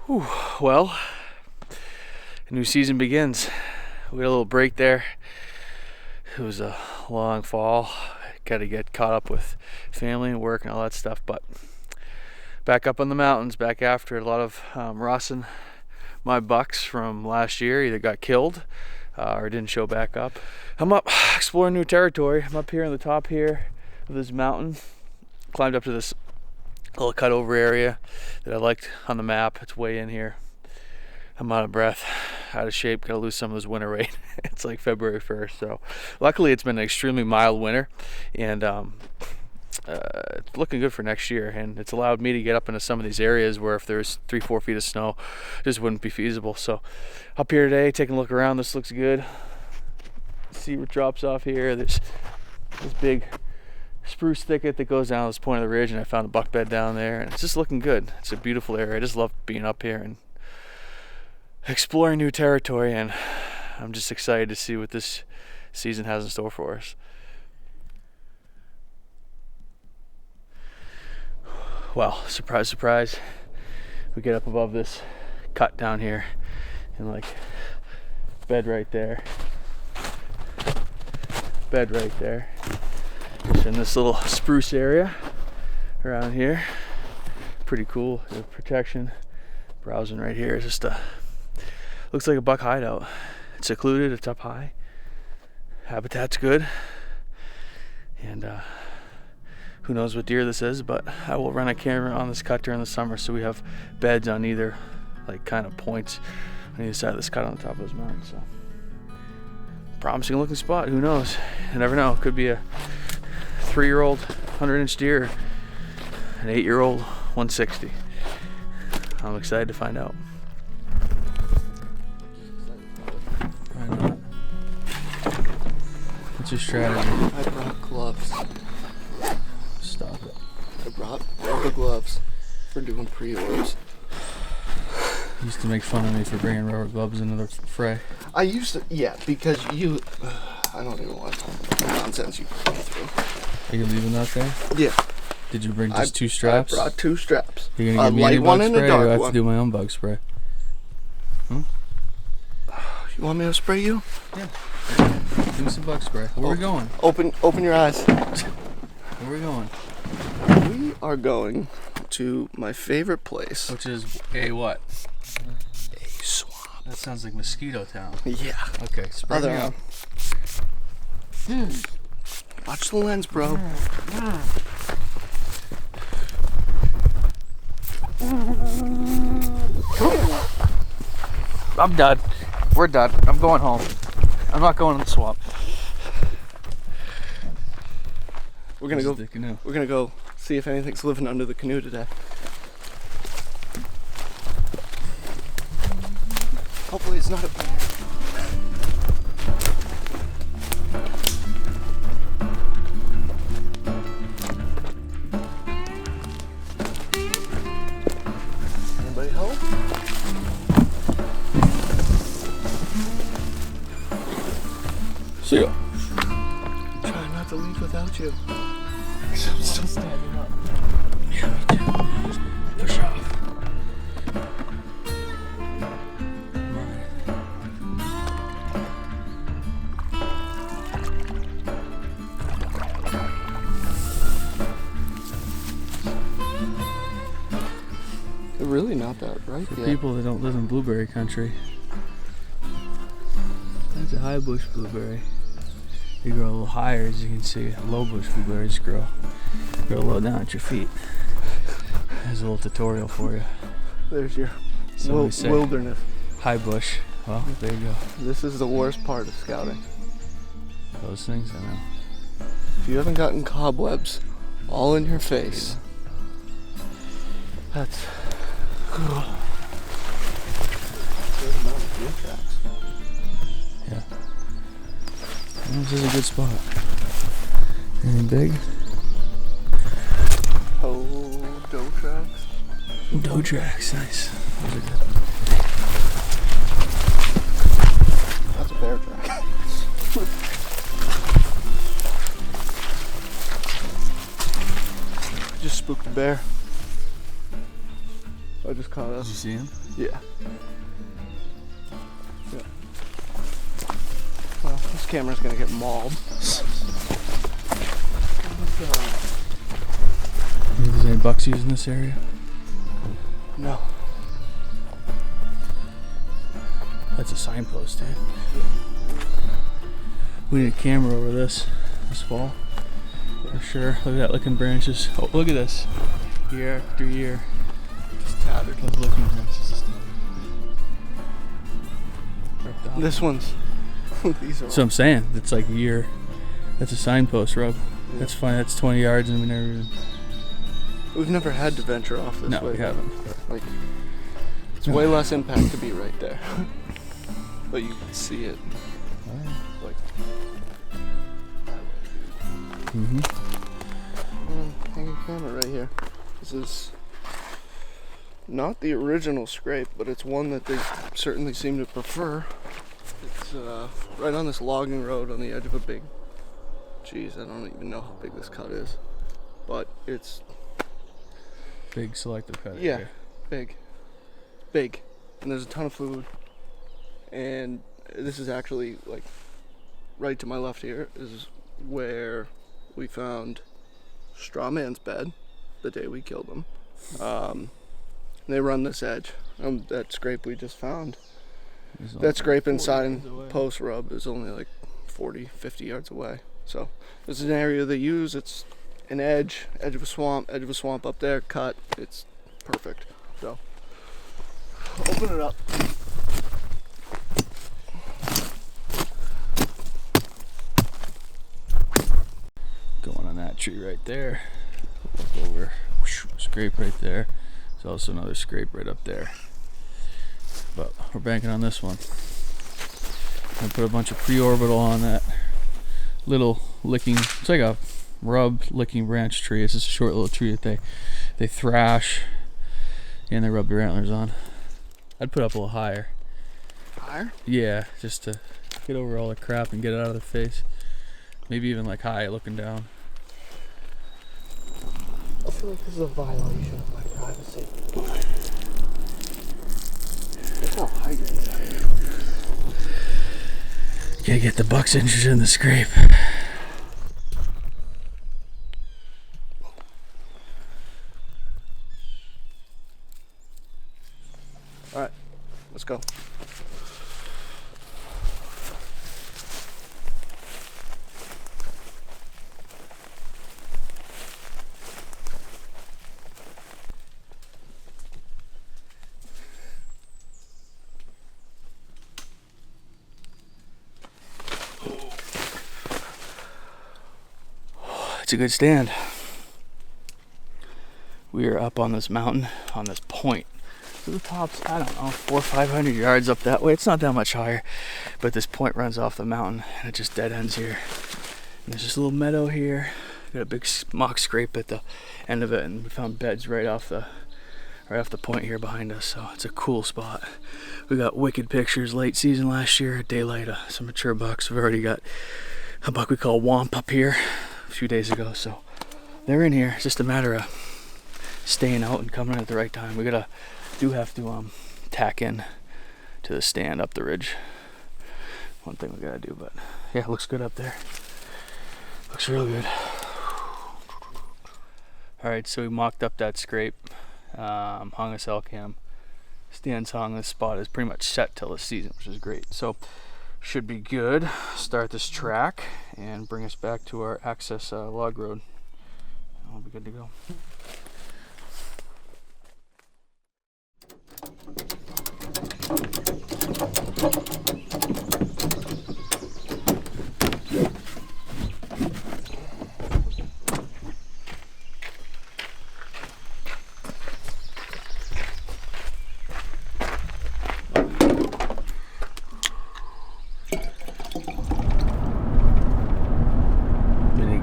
Whew, well, a new season begins. We had a little break there. It was a long fall. Got to get caught up with family and work and all that stuff, but back up on the mountains, back after a lot of Ross and my bucks from last year either got killed or didn't show back up. I'm up exploring new territory. I'm up here on the top here of this mountain. Climbed up to this little cutover area that I liked on the map. It's way in here. I'm out of breath, out of shape, gotta lose some of this winter weight. It's like February 1st, so luckily it's been an extremely mild winter, and it's looking good for next year, and it's allowed me to get up into some of these areas where if there's 3-4 feet of snow, it just wouldn't be feasible. So up here today, taking a look around. This looks good. See what drops off here. There's this big spruce thicket that goes down to this point of the ridge, and I found a buck bed down there, and it's just looking good. It's a beautiful area. I just love being up here and exploring new territory, and I'm just excited to see what this season has in store for us. Well, surprise, surprise, we get up above this cut down here and like bed right there, just in this little spruce area around here. Pretty cool. The protection, browsing right here is just looks like a buck hideout. It's secluded, it's up high, habitat's good, and who knows what deer this is, but I will run a camera on this cut during the summer, so we have beds on either like kind of points on either side of this cut on the top of this mountain. So promising looking spot. Who knows? You never know. It could be a 3-year-old 100-inch deer, an 8-year-old 160. I'm excited to find out. What's your strategy? I brought gloves. Stop it. I brought rubber gloves for doing pre-orders. You used to make fun of me for bringing rubber gloves into the fray. I used to, yeah, because you, I don't even want to talk about the nonsense you put me through. Are you leaving that there? Yeah. Did you bring just 2 straps? I brought 2 straps. You're gonna give me light any one bug and spray, a or do I dark have one. to do my own bug spray? You want me to spray you? Yeah. Give me some bug spray. Where are we going? Open your eyes. Where are we going? We are going to my favorite place. Which is a what? A swamp. That sounds like Mosquito Town. Yeah. Okay, spray me Other out. Watch the lens, bro. I'm done. We're done. I'm going home. I'm not going in the swamp. We're gonna go see if anything's living under the canoe today. Hopefully it's not a bear. Anybody home? See ya. Trying not to leave without you. I'm still standing up. Yeah, me too. Push off. They're really not that right For yet. people that don't live in blueberry country, that's a high bush blueberry. They grow a little higher, as you can see. Low bush blueberries grow low down at your feet. There's a little tutorial for you. There's your So we say wilderness. high bush. Well, there you go. This is the worst part of scouting. Those things, I know. If you haven't gotten cobwebs all in your face, that's cool. Good amount of deer tracks. Yeah. Well, this is a good spot. Anything big? Oh, doe tracks. Doe tracks, nice. Those are good. That's a bear track. Just spooked a bear. I just caught us. Did you see him? Yeah. Well, this camera's gonna get mauled. Think there's any bucks using this area? No. That's a signpost, dude. We need a camera over this fall. For sure. Look at that licking branches. Oh, look at this. Year after year. Just tattered. Those licking branches. This one's. These are. So I'm saying, it's like a year. That's a signpost, Rob. Yeah. That's fine. That's 20 yards and we never even. We've never had to venture off this way. No, we haven't. Like, it's way less impact to be right there. But you can see it. Like. Hanging camera right here. This is not the original scrape, but it's one that they certainly seem to prefer. It's right on this logging road on the edge of a big. Geez, I don't even know how big this cut is, but it's. Big selective cut. Yeah, big. And there's a ton of food. And this is actually like right to my left here is where we found Strawman's bed the day we killed him. They run this edge. That scrape we just found. That scrape inside post rub is only like 40, 50 yards away. So this is an area they use. It's an edge of a swamp up there, cut. It's perfect. So open it up. Going on that tree right there. Look over. Scrape right there. There's also another scrape right up there. But we're banking on this one. I put a bunch of pre-orbital on that little licking. It's like a rub licking branch tree. It's just a short little tree that they thrash and they rub their antlers on. I'd put up a little higher. Higher? Yeah, just to get over all the crap and get it out of their face. Maybe even like high, looking down. I feel like this is a violation of my privacy. Look how high you're inside. Gotta get the bucks interested in the scrape. Alright, let's go. It's a good stand. We are up on this mountain, on this point. So the top's, I don't know, 400 or 500 yards up that way. It's not that much higher, but this point runs off the mountain and it just dead ends here. And there's this little meadow here. Got a big mock scrape at the end of it, and we found beds right off the point here behind us. So it's a cool spot. We got wicked pictures late season last year at daylight of some mature bucks. We've already got a buck we call Womp up here a few days ago, so they're in here. It's just a matter of staying out and coming in at the right time. We have to tack in to the stand up the ridge. One thing we gotta do, but yeah, it looks good up there. Looks real good. All right, so we mocked up that scrape, hung a cell cam. Stand's hung. This spot is pretty much set till the season, which is great. So should be good. Start this track and bring us back to our access log road. I'll be good to go.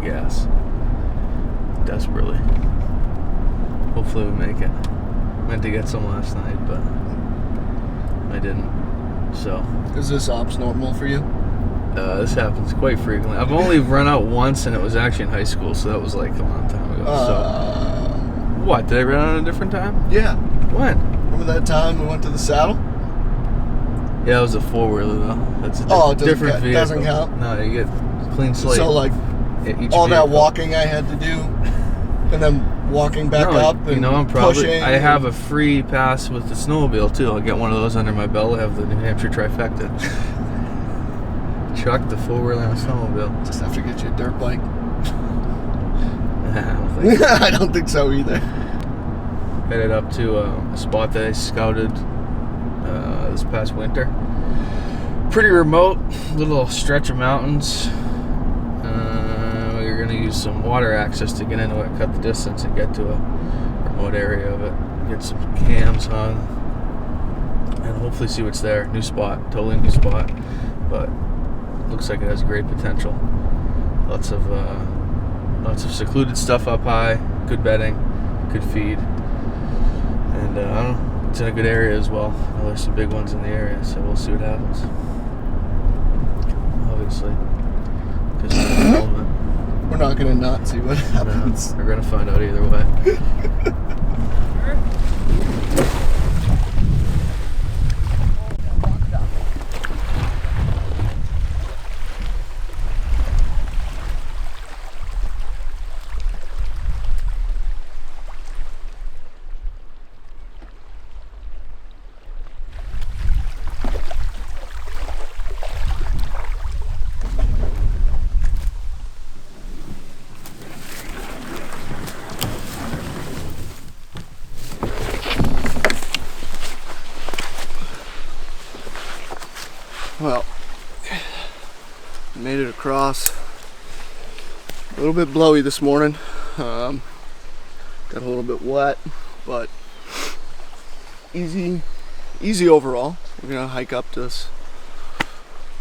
Gas desperately. Hopefully we make it. Meant to get some last night, but I didn't. So is this ops normal for you? This happens quite frequently. I've only run out once, and it was actually in high school, so that was like a long time ago. So what, did I run out a different time? Yeah. When? Remember that time we went to the saddle? Yeah, it was a 4-wheeler though. That's a different vehicle. Doesn't count? No, you get clean slate. So like all that walking I had to do, and then walking back up and you know, I'm probably pushing. I have a free pass with the snowmobile too. I'll get one of those under my belt. I have the New Hampshire trifecta. Chuck the 4-wheeler and a snowmobile. Just have to get you a dirt bike. I don't think so. I don't think so either. Headed up to a spot that I scouted this past winter. Pretty remote, little stretch of mountains. We're gonna use some water access to get into it, cut the distance, and get to a remote area of it. Get some cams hung, and hopefully see what's there. New spot, totally new spot, but looks like it has great potential. Lots of secluded stuff up high, good bedding, good feed, and I don't know, it's in a good area as well. There's some big ones in the area, so we'll see what happens. Obviously, because of the element. We're not gonna not see what happens. No, we're gonna find out either way. Well, made it across. A little bit blowy this morning. Got a little bit wet, but easy overall. We're gonna hike up to this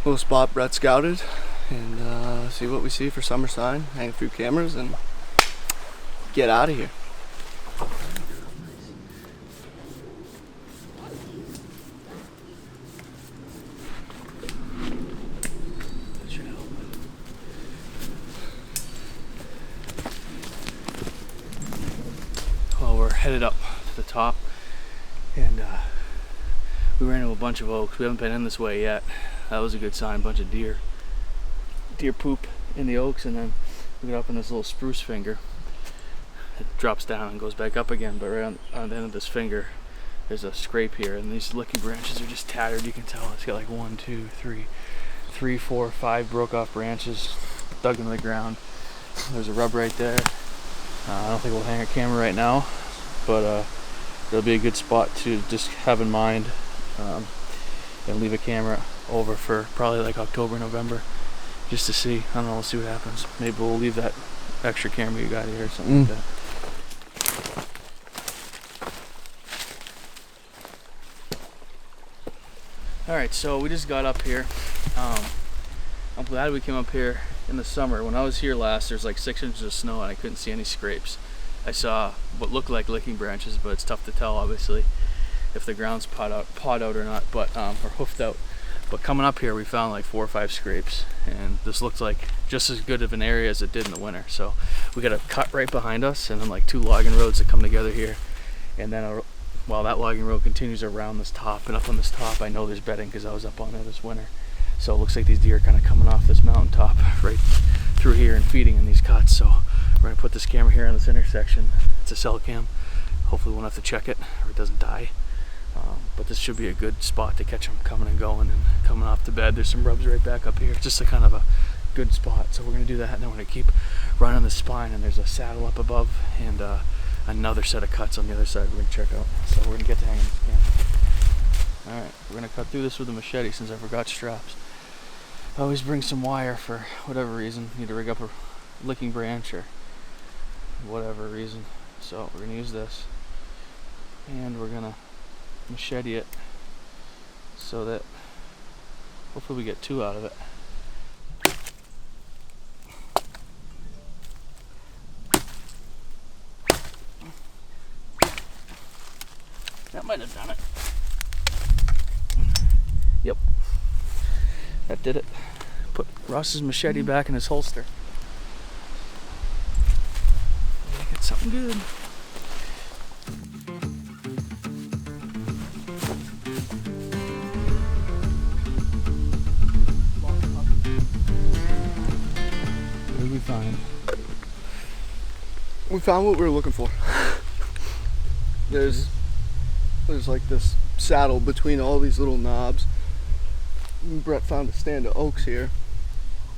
little spot Brett scouted and see what we see for summer sign, hang a few cameras, and get out of here. Well, we're headed up to the top, and we ran into a bunch of oaks. We haven't been in this way yet. That was a good sign. Bunch of deer poop in the oaks, and then we got up in this little spruce finger. It drops down and goes back up again, but right on the end of this finger there's a scrape here, and these licking branches are just tattered. You can tell it's got like 1, 2, 3, 4, 5 broke off branches dug into the ground. There's a rub right there. I don't think we'll hang a camera right now, but it'll be a good spot to just have in mind, and leave a camera over for probably like October, November, just to see. I don't know, we'll see what happens. Maybe we'll leave that extra camera you got here or something like that. Alright, so we just got up here. I'm glad we came up here in the summer. When I was here last, there's like 6 inches of snow and I couldn't see any scrapes. I saw what looked like licking branches, but it's tough to tell obviously if the ground's pawed out or not, but or hoofed out. But coming up here we found like 4 or 5 scrapes, and this looked like just as good of an area as it did in the winter. So we got a cut right behind us, and then like 2 logging roads that come together here, and then well, that logging road continues around this top, and up on this top I know there's bedding because I was up on there this winter. So it looks like these deer are kind of coming off this mountaintop right through here and feeding in these cuts. So we're going to put this camera here in this intersection. It's a cell cam. Hopefully we won't have to check it or it doesn't die. But this should be a good spot to catch them coming and going and coming off the bed. There's some rubs right back up here. It's just a kind of a good spot. So we're going to do that, and then we're going to keep running the spine, and there's a saddle up above and another set of cuts on the other side we're going to check out. So we're going to get to hanging this camera. Alright, we're going to cut through this with a machete since I forgot straps. I always bring some wire for whatever reason. Need to rig up a licking branch or whatever reason. So we're going to use this, and we're going to machete it so that hopefully we get 2 out of it. That might have done it. Yep, that did it. Put Ross's machete back in his holster. Get something good. We found what we were looking for. There's like this saddle between all these little knobs. Brett found a stand of oaks here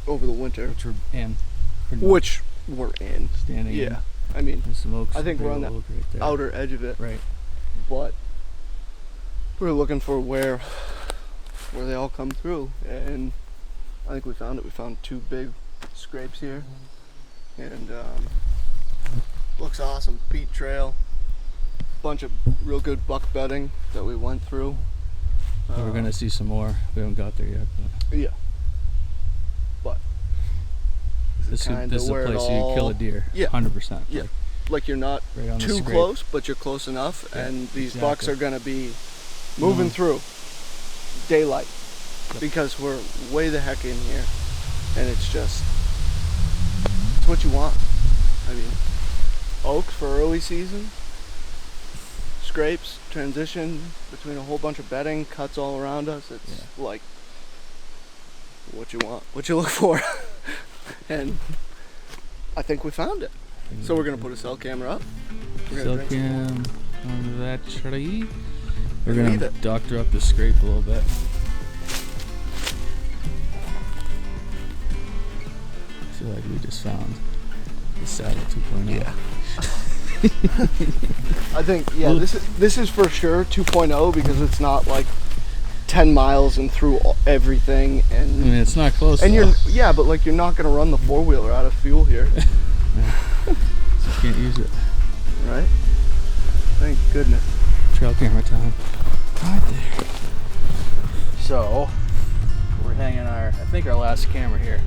over the winter. Which we're in. Which we're in. Standing in. Yeah. I mean, There's some oaks. I think we're on the oak right there. outer edge of it. Right. But we're looking for where they all come through, and I think we found it. We found 2 big scrapes here, and looks awesome. Peat trail, bunch of real good buck bedding that we went through. We're gonna see some more. We haven't got there yet. But Yeah, but this is a place where you can kill a deer. Yeah. 100%. Yeah. Like you're not Right on the too scrape. close, but you're close enough, Yeah, and these exactly. bucks are gonna be moving through daylight, Yep. because we're way the heck in here, and it's what you want. I mean, oaks for early season, scrapes, transition between a whole bunch of bedding, cuts all around us. It's like what you want, what you look for. And I think we found it. So we're gonna put a cell camera up. We're gonna Cell drink some more. cam on that tree. We're Leave gonna it. doctor up the scrape a little bit. I feel like we just found the saddle 2.0. Yeah. I think this is for sure 2.0, because it's not like 10 miles and through everything, I mean, and it's not close. and though. but like you're not gonna run the 4-wheeler out of fuel here, Just can't use it. right? Thank goodness. Trail camera time. Right there. So we're hanging I think our last camera here.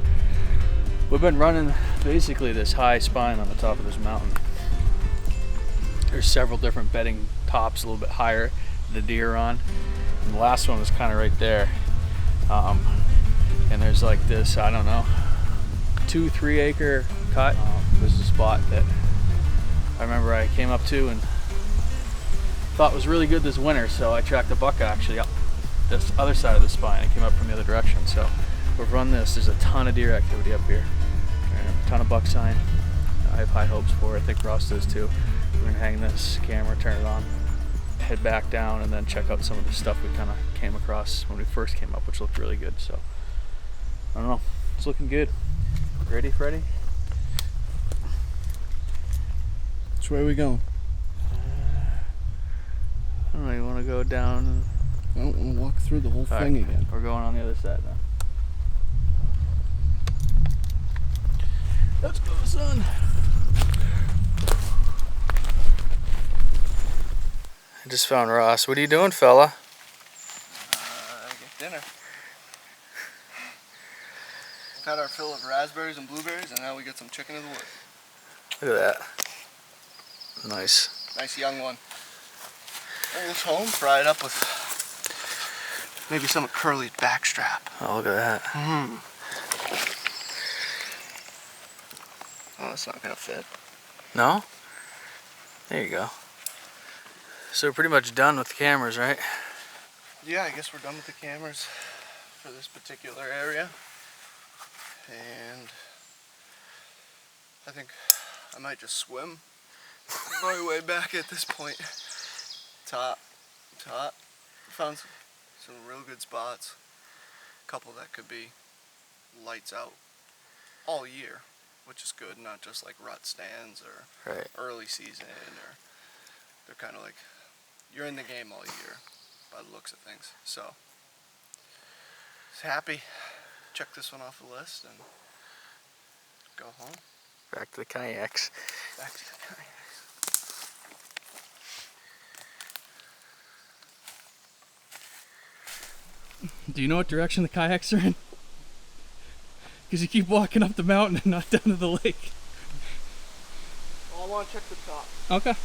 We've been running basically this high spine on the top of this mountain. There's several different bedding tops a little bit higher the deer on. And the last one was kind of right there. And there's like this, I don't know, 2-3 acre cut. This is a spot that I remember I came up to and thought was really good this winter, so I tracked a buck actually up this other side of the spine. It came up from the other direction. So we've run this. There's a ton of deer activity up here. And a ton of buck sign. I have high hopes for it. I think Ross does too. We're gonna hang this camera, turn it on, head back down, and then check out some of the stuff we kind of came across when we first came up, which looked really good. So I don't know. It's looking good. Ready, Freddie? Which way are we going? I don't know. You want to go down? I don't want to walk through the whole All thing right, again. We're going on the other side now. Let's go, son. I just found Ross. What are you doing, fella? Get dinner. Had our fill of raspberries and blueberries, and now we get some chicken in the woods. Look at that. Nice. Nice young one. Bring this home, fry it up with maybe some of Curly's backstrap. Oh, look at that. Oh, that's not gonna fit. No? There you go. So we're pretty much done with the cameras, right? Yeah, I guess we're done with the cameras for this particular area. And I think I might just swim my way back at this point. Top. Found some real good spots. A couple that could be lights out all year, which is good, not just like rut stands or Right. early season, or they're kind of like you're in the game all year by the looks of things. So just happy. Check this one off the list and go home. Back to the kayaks. Back to the kayaks. Do you know what direction the kayaks are in? Because you keep walking up the mountain and not down to the lake. Well, I want to check the top. Okay.